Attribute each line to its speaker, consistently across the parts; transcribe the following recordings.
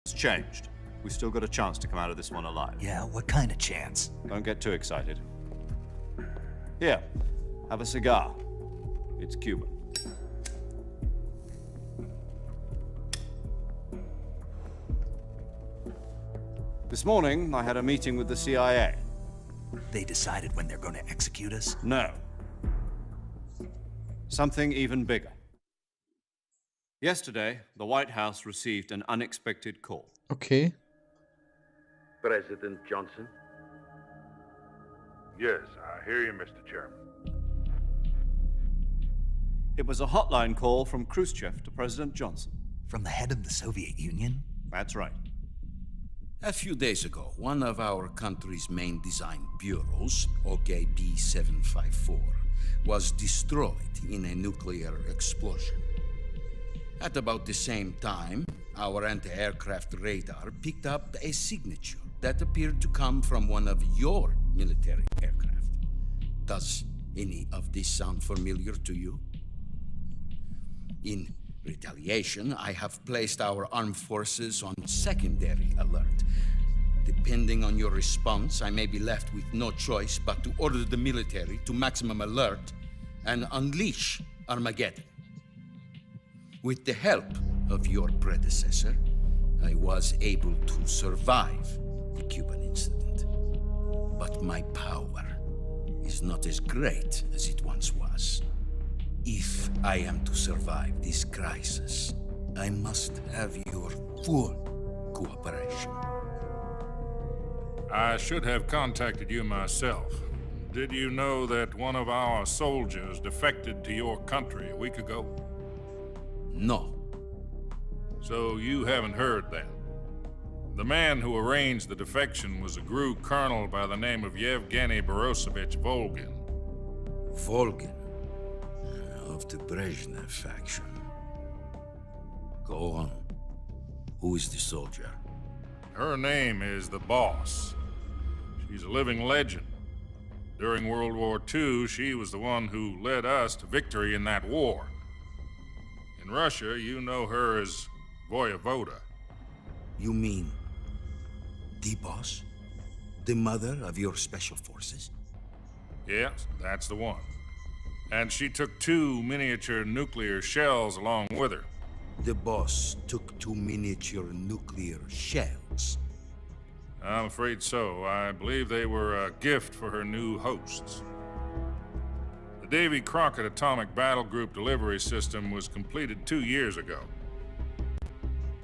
Speaker 1: It's changed. We've still got a chance to come out of this one alive.
Speaker 2: Yeah, what kind of chance?
Speaker 1: Don't get too excited. Here, have a cigar. It's Cuban. This morning, I had a meeting with the CIA.
Speaker 2: They decided when they're going to execute us?
Speaker 1: No. Something even bigger. Yesterday, the White House received an unexpected call.
Speaker 3: Okay.
Speaker 4: President Johnson?
Speaker 5: Yes, I hear you, Mr. Chairman.
Speaker 1: It was a hotline call from Khrushchev to President Johnson.
Speaker 2: From the head of the Soviet Union?
Speaker 1: That's right.
Speaker 6: A few days ago, one of our country's main design bureaus, OKB 754, was destroyed in a nuclear explosion. At about the same time, our anti-aircraft radar picked up a signature that appeared to come from one of your military aircraft. Does any of this sound familiar to you? In retaliation, I have placed our armed forces on secondary alert. Depending on your response, I may be left with no choice but to order the military to maximum alert and unleash Armageddon. With the help of your predecessor, I was able to survive the Cuban incident. But my power is not as great as it once was. If I am to survive this crisis, I must have your full cooperation.
Speaker 5: I should have contacted you myself. Did you know that one of our soldiers defected to your country a week ago?
Speaker 6: No.
Speaker 5: So you haven't heard then. The man who arranged the defection was a GRU colonel by the name of Yevgeny Borosovich Volgin.
Speaker 6: Volgin, of the Brezhnev faction. Go on. Who is the soldier?
Speaker 5: Her name is the Boss. She's a living legend. During World War II, she was the one who led us to victory in that war. In Russia, you know her as Voyevoda.
Speaker 6: You mean the boss? The mother of your special forces?
Speaker 5: Yes, that's the one. And she took 2 miniature nuclear shells along with her.
Speaker 6: The boss took 2 miniature nuclear shells.
Speaker 5: I'm afraid so. I believe they were a gift for her new hosts. The Davy Crockett Atomic Battle Group delivery system was completed 2 years ago.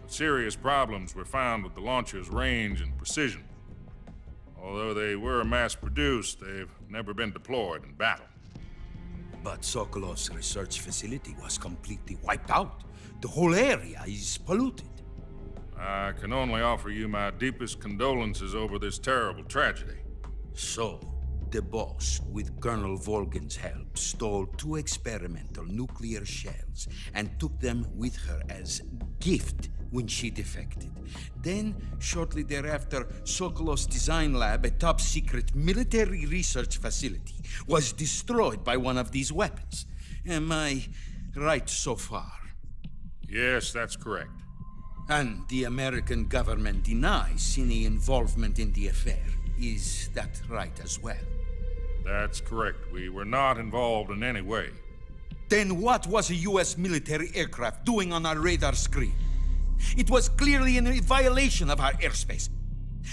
Speaker 5: But serious problems were found with the launcher's range and precision. Although they were mass-produced, they've never been deployed in battle.
Speaker 6: But Sokolov's research facility was completely wiped out. The whole area is polluted.
Speaker 5: I can only offer you my deepest condolences over this terrible tragedy.
Speaker 6: So, the boss, with Colonel Volgin's help, stole 2 experimental nuclear shells and took them with her as gift when she defected. Then, shortly thereafter, Sokolov's design lab, a top-secret military research facility, was destroyed by one of these weapons. Am I right so far?
Speaker 5: Yes, that's correct.
Speaker 6: And the American government denies any involvement in the affair. Is that right as well?
Speaker 5: That's correct. We were not involved in any way.
Speaker 6: Then what was a U.S. military aircraft doing on our radar screen? It was clearly in violation of our airspace.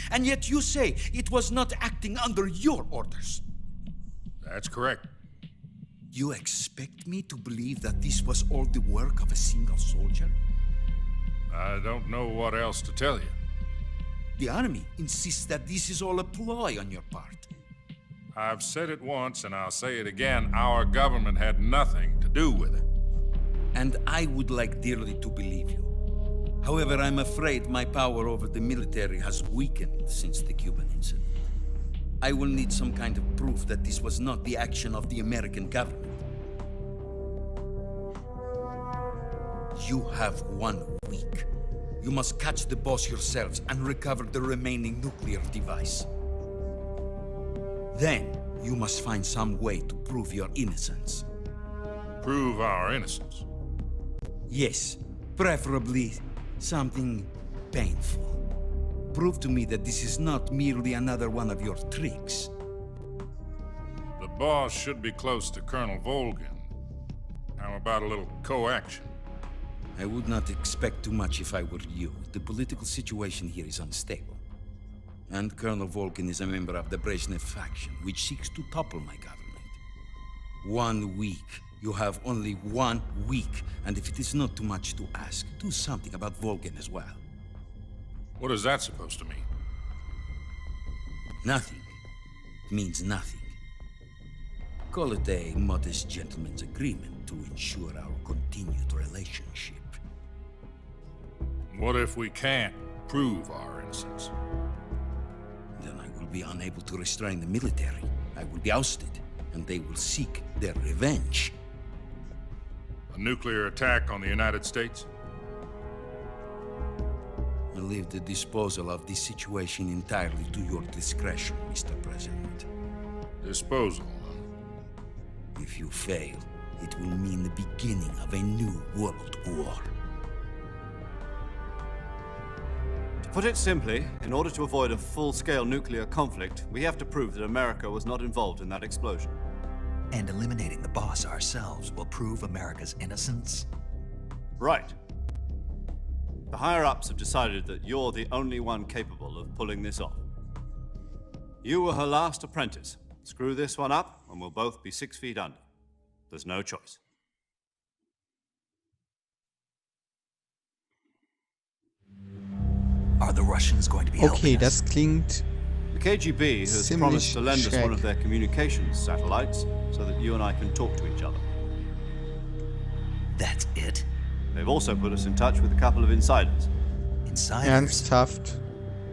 Speaker 6: And yet you say it was not acting under your orders.
Speaker 5: That's correct.
Speaker 6: You expect me to believe that this was all the work of a single soldier?
Speaker 5: I don't know what else to tell you.
Speaker 6: The army insists that this is all a ploy on your part.
Speaker 5: I've said it once and I'll say it again. Our government had nothing to do with it.
Speaker 6: And I would like dearly to believe you. However, I'm afraid my power over the military has weakened since the Cuban incident. I will need some kind of proof that this was not the action of the American government. You have 1 week. You must catch the boss yourselves and recover the remaining nuclear device. Then, you must find some way to prove your innocence.
Speaker 5: Prove our innocence.
Speaker 6: Yes, preferably something painful. Prove to me that this is not merely another one of your tricks.
Speaker 5: The boss should be close to Colonel Volgin. How about a little co-action?
Speaker 6: I would not expect too much if I were you. The political situation here is unstable. And Colonel Volgin is a member of the Brezhnev faction, which seeks to topple my government. 1 week. You have only 1 week. And if it is not too much to ask, do something about Volgin as well.
Speaker 5: What is that supposed to mean?
Speaker 6: Nothing. It means nothing. Call it a modest gentleman's agreement to ensure our continued relationship.
Speaker 5: What if we can't prove our innocence?
Speaker 6: Then I will be unable to restrain the military. I will be ousted, and they will seek their revenge.
Speaker 5: A nuclear attack on the United States?
Speaker 6: I leave the disposal of this situation entirely to your discretion, Mr. President.
Speaker 5: Disposal, huh?
Speaker 6: If you fail, it will mean the beginning of a new world war.
Speaker 1: To put it simply, in order to avoid a full-scale nuclear conflict, we have to prove that America was not involved in that explosion.
Speaker 2: And eliminating the boss ourselves will prove America's innocence?
Speaker 1: Right. The higher-ups have decided that you're the only one capable of pulling this off. You were her last apprentice. Screw this one up, and we'll both be 6 feet under. There's no choice.
Speaker 2: Are the Russians going to be
Speaker 3: Okay,
Speaker 2: helping us?
Speaker 3: das klingt
Speaker 1: The KGB has
Speaker 3: Ziemlich
Speaker 1: promised to lend us one
Speaker 3: schräg.
Speaker 1: of their communications satellites so that you and I can talk to each other.
Speaker 2: That's it?
Speaker 1: They've also put us in touch with a couple of insiders.
Speaker 2: Insiders?
Speaker 3: ernsthaft.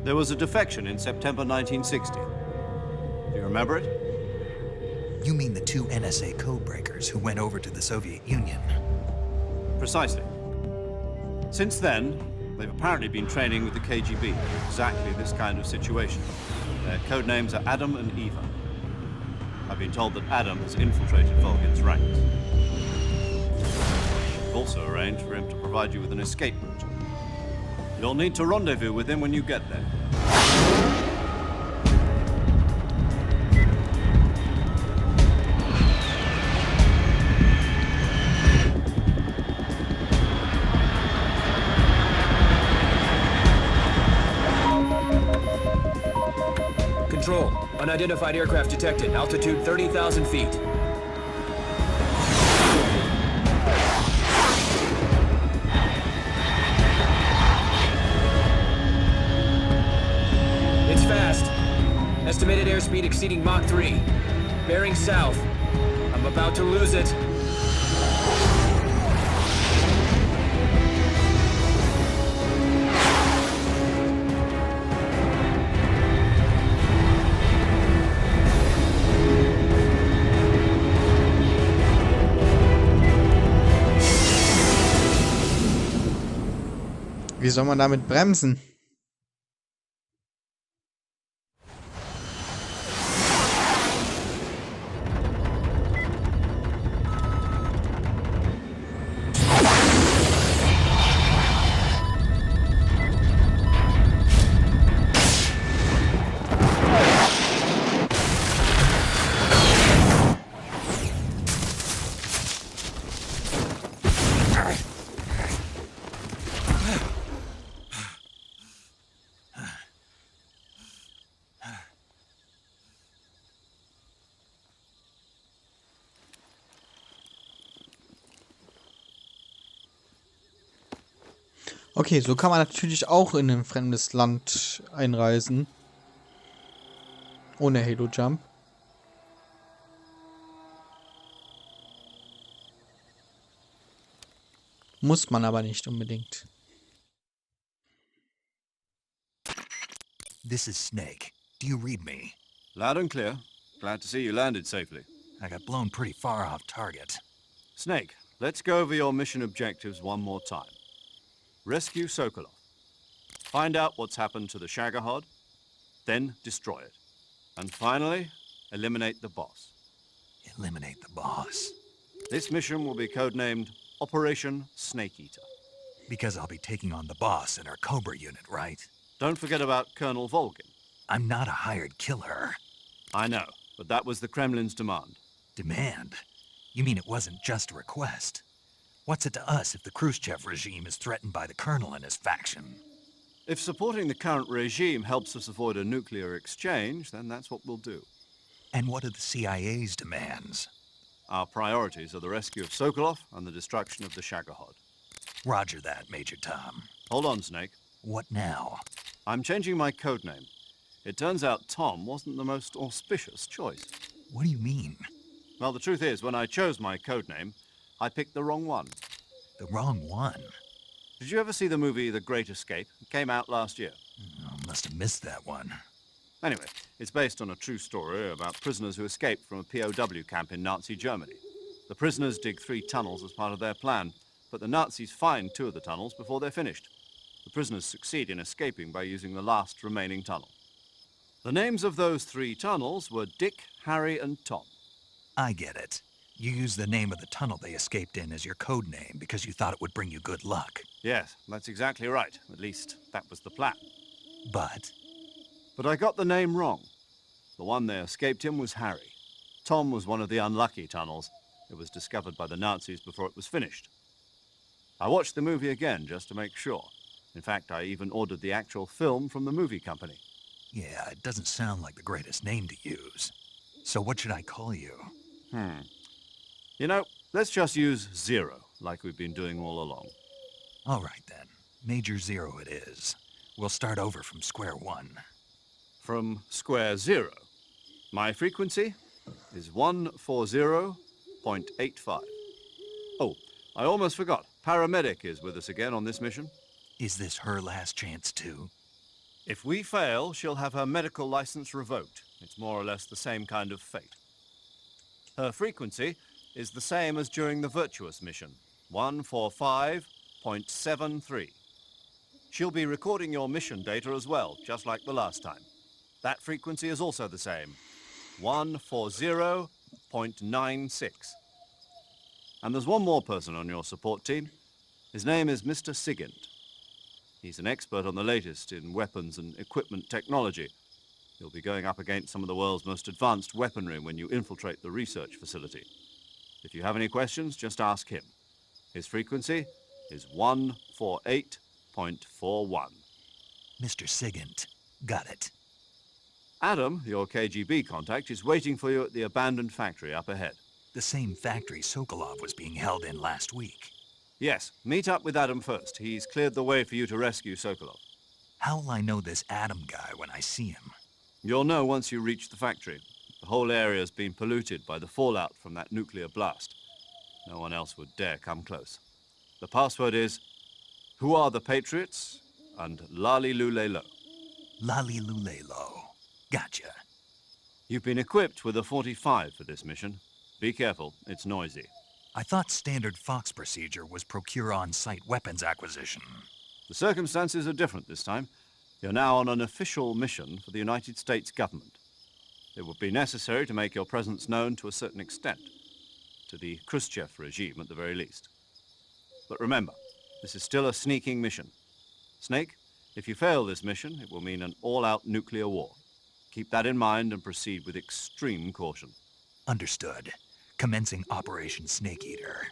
Speaker 1: There was a defection in September 1960. Do you remember it?
Speaker 2: You mean the 2 NSA codebreakers who went over to the Soviet Union?
Speaker 1: Precisely. Since then, they've apparently been training with the KGB for exactly this kind of situation. Their code names are Adam and Eva. I've been told that Adam has infiltrated Volgin's ranks. I've also arranged for him to provide you with an escape route. You'll need to rendezvous with him when you get there.
Speaker 7: Control. Unidentified aircraft detected. Altitude 30,000 feet. It's fast. Estimated airspeed exceeding Mach 3. Bearing south. I'm about to lose it.
Speaker 3: Wie soll man damit bremsen? Okay, so kann man natürlich auch in ein fremdes Land einreisen. Ohne Halo Jump. Muss man aber nicht unbedingt.
Speaker 2: This is Snake. Do you read me?
Speaker 1: Loud and clear. Glad to see you landed safely.
Speaker 2: I got blown pretty far off target.
Speaker 1: Snake, let's go over your mission objectives one more time. Rescue Sokolov. Find out what's happened to the Shagohod, then destroy it. And finally, eliminate the boss.
Speaker 2: Eliminate the boss.
Speaker 1: This mission will be codenamed Operation Snake Eater.
Speaker 2: Because I'll be taking on the boss in our Cobra unit, right?
Speaker 1: Don't forget about Colonel Volgin.
Speaker 2: I'm not a hired killer.
Speaker 1: I know, but that was the Kremlin's demand.
Speaker 2: Demand? You mean it wasn't just a request? What's it to us if the Khrushchev regime is threatened by the Colonel and his faction?
Speaker 1: If supporting the current regime helps us avoid a nuclear exchange, then that's what we'll do.
Speaker 2: And what are the CIA's demands?
Speaker 1: Our priorities are the rescue of Sokolov and the destruction of the Shagohod.
Speaker 2: Roger that, Major Tom.
Speaker 1: Hold on, Snake.
Speaker 2: What now?
Speaker 1: I'm changing my codename. It turns out Tom wasn't the most auspicious choice.
Speaker 2: What do you mean?
Speaker 1: Well, the truth is, when I chose my codename, I picked the wrong one.
Speaker 2: The wrong one?
Speaker 1: Did you ever see the movie The Great Escape? It came out last year.
Speaker 2: Oh, must have missed that one.
Speaker 1: Anyway, it's based on a true story about prisoners who escaped from a POW camp in Nazi Germany. The prisoners dig 3 tunnels as part of their plan, but the Nazis find 2 of the tunnels before they're finished. The prisoners succeed in escaping by using the last remaining tunnel. The names of those 3 tunnels were Dick, Harry, and Tom.
Speaker 2: I get it. You used the name of the tunnel they escaped in as your code name because you thought it would bring you good luck.
Speaker 1: Yes, that's exactly right. At least, that was the plan.
Speaker 2: But
Speaker 1: But I got the name wrong. The one they escaped in was Harry. Tom was one of the unlucky tunnels. It was discovered by the Nazis before it was finished. I watched the movie again just to make sure. In fact, I even ordered the actual film from the movie company.
Speaker 2: yeah, it doesn't sound like the greatest name to use. So what should I call you?
Speaker 1: You know, let's just use Zero, like we've been doing all along.
Speaker 2: All right then. Major Zero it is. We'll start over from square one.
Speaker 1: From square zero. My frequency is 140.85. Oh, I almost forgot. Paramedic is with us again on this mission.
Speaker 2: Is this her last chance too?
Speaker 1: If we fail, she'll have her medical license revoked. It's more or less the same kind of fate. Her frequency is the same as during the Virtuous mission, 145.73. She'll be recording your mission data as well, just like the last time. That frequency is also the same, 140.96. And there's one more person on your support team. His name is Mr. Sigint. He's an expert on the latest in weapons and equipment technology. You'll be going up against some of the world's most advanced weaponry when you infiltrate the research facility. If you have any questions, just ask him. His frequency is 148.41.
Speaker 2: Mr. Sigint. Got it.
Speaker 1: Adam, your KGB contact, is waiting for you at the abandoned factory up ahead.
Speaker 2: The same factory Sokolov was being held in last week.
Speaker 1: Yes, meet up with Adam first. He's cleared the way for you to rescue Sokolov.
Speaker 2: How will I know this Adam guy when I see him?
Speaker 1: You'll know once you reach the factory. The whole area's been polluted by the fallout from that nuclear blast. No one else would dare come close. The password is, "Who are the Patriots?" and Lali Lule Lo.
Speaker 2: Lali Lulelo. Gotcha.
Speaker 1: You've been equipped with a 45 for this mission. Be careful, it's noisy.
Speaker 2: I thought standard Fox procedure was procure on-site weapons acquisition.
Speaker 1: The circumstances are different this time. You're now on an official mission for the United States government. It would be necessary to make your presence known to a certain extent, to the Khrushchev regime at the very least. But remember, this is still a sneaking mission. Snake, if you fail this mission, it will mean an all-out nuclear war. Keep that in mind and proceed with extreme caution.
Speaker 2: Understood. Commencing Operation Snake Eater.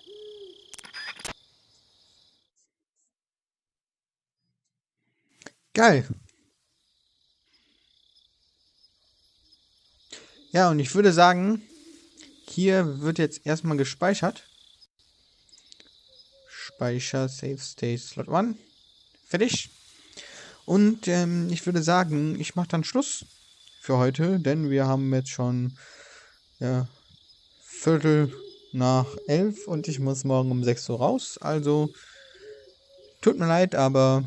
Speaker 3: Geil. Ja, und ich würde sagen, hier wird jetzt erstmal gespeichert. Speicher, Save State, Slot 1. Fertig. Und ich würde sagen, ich mache dann Schluss für heute, denn wir haben jetzt schon 11:15 und ich muss morgen um 6 Uhr raus. Also, tut mir leid, aber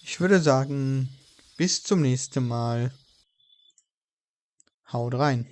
Speaker 3: ich würde sagen, bis zum nächsten Mal. Haut rein.